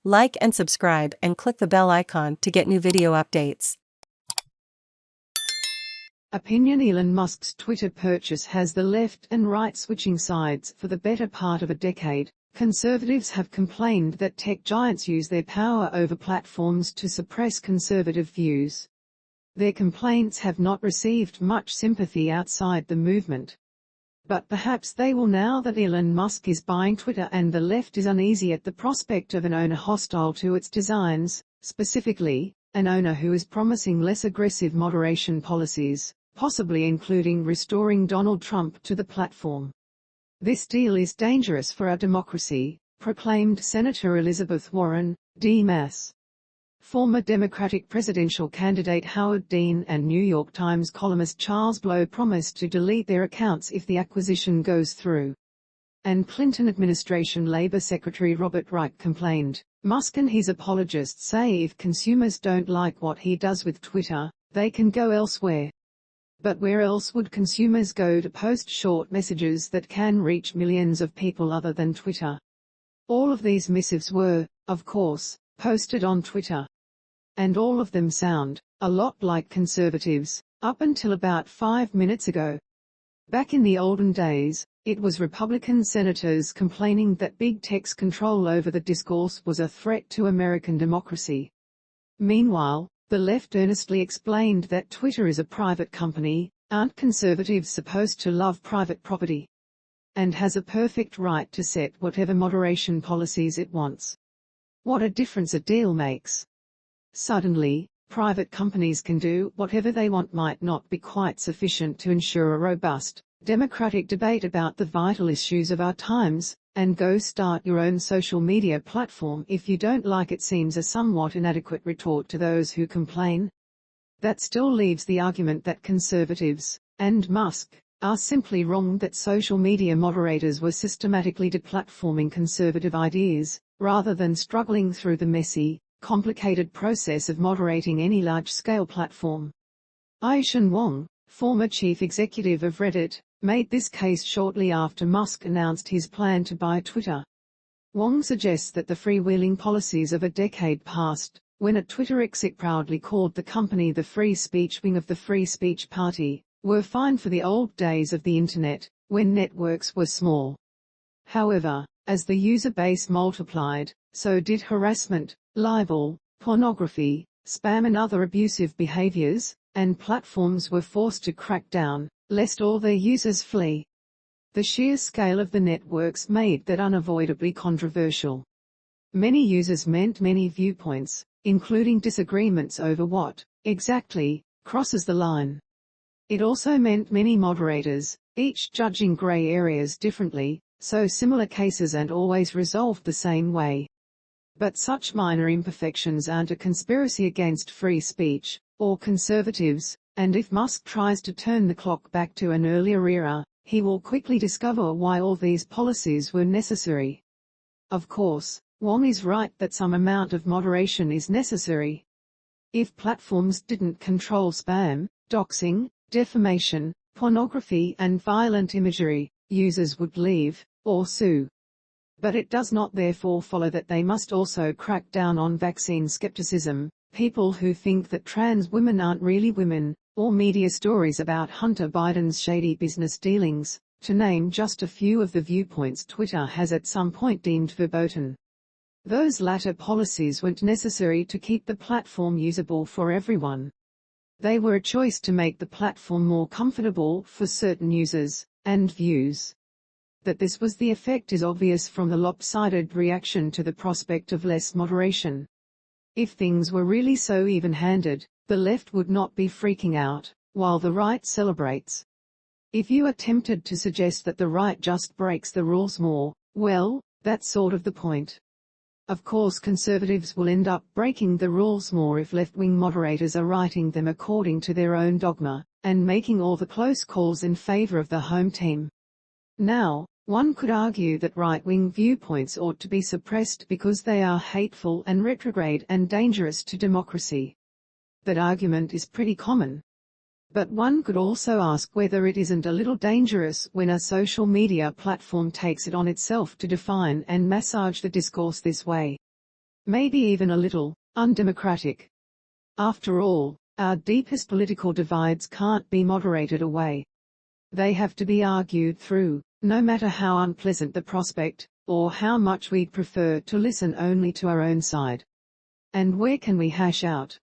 Like and subscribe and click the bell icon to get new video updates. Opinion: Elon Musk's Twitter purchase has the left and right switching sides. For the better part of a decade, conservatives have complained that tech giants use their power over platforms to suppress conservative views. Their complaints have not received much sympathy outside the movement. But perhaps they will now that Elon Musk is buying Twitter and the left is uneasy at the prospect of an owner hostile to its designs, specifically, an owner who is promising less aggressive moderation policies, possibly including restoring Donald Trump to the platform. This deal is dangerous for our democracy, proclaimed Senator Elizabeth Warren, D.Mass. Former Democratic presidential candidate Howard Dean and New York Times columnist Charles Blow promised to delete their accounts if the acquisition goes through. And Clinton administration Labor Secretary Robert Reich complained, "Musk and his apologists say if consumers don't like what he does with Twitter, they can go elsewhere. But where else would consumers go to post short messages that can reach millions of people other than Twitter?" All of these missives were, of course, posted on Twitter. And all of them sound a lot like conservatives, up until about 5 minutes ago. Back in the olden days, it was Republican senators complaining that big tech's control over the discourse was a threat to American democracy. Meanwhile, the left earnestly explained that Twitter is a private company. Aren't conservatives supposed to love private property? And has a perfect right to set whatever moderation policies it wants. What a difference a deal makes. Suddenly, private companies can do whatever they want might not be quite sufficient to ensure a robust, democratic debate about the vital issues of our times, and go start your own social media platform if you don't like it seems a somewhat inadequate retort to those who complain. That still leaves the argument that conservatives, and Musk, are simply wrong, that social media moderators were systematically deplatforming conservative ideas, rather than struggling through the messy, complicated process of moderating any large-scale platform. Aishan Wong, former chief executive of Reddit, made this case shortly after Musk announced his plan to buy Twitter. Wong suggests that the freewheeling policies of a decade past, when a Twitter exec proudly called the company the free speech wing of the Free Speech Party, were fine for the old days of the Internet, when networks were small. However, as the user base multiplied, so did harassment, libel, pornography, spam and other abusive behaviors, and platforms were forced to crack down, lest all their users flee. The sheer scale of the networks made that unavoidably controversial. Many users meant many viewpoints, including disagreements over what, exactly, crosses the line. It also meant many moderators, each judging gray areas differently, so similar cases and always resolved the same way. But such minor imperfections aren't a conspiracy against free speech, or conservatives, and if Musk tries to turn the clock back to an earlier era, he will quickly discover why all these policies were necessary. Of course, Wong is right that some amount of moderation is necessary. If platforms didn't control spam, doxing, defamation, pornography and violent imagery, users would leave, or sue. But it does not therefore follow that they must also crack down on vaccine skepticism, people who think that trans women aren't really women, or media stories about Hunter Biden's shady business dealings, to name just a few of the viewpoints Twitter has at some point deemed verboten. Those latter policies weren't necessary to keep the platform usable for everyone. They were a choice to make the platform more comfortable for certain users, and views. That this was the effect is obvious from the lopsided reaction to the prospect of less moderation. If things were really so even-handed, the left would not be freaking out, while the right celebrates. If you are tempted to suggest that the right just breaks the rules more, well, that's sort of the point. Of course, conservatives will end up breaking the rules more if left-wing moderators are writing them according to their own dogma, and making all the close calls in favor of the home team. Now, one could argue that right-wing viewpoints ought to be suppressed because they are hateful and retrograde and dangerous to democracy. That argument is pretty common. But one could also ask whether it isn't a little dangerous when a social media platform takes it on itself to define and massage the discourse this way. maybe even a little undemocratic. After all, our deepest political divides can't be moderated away. They have to be argued through, no matter how unpleasant the prospect, or how much we'd prefer to listen only to our own side. And where can we hash out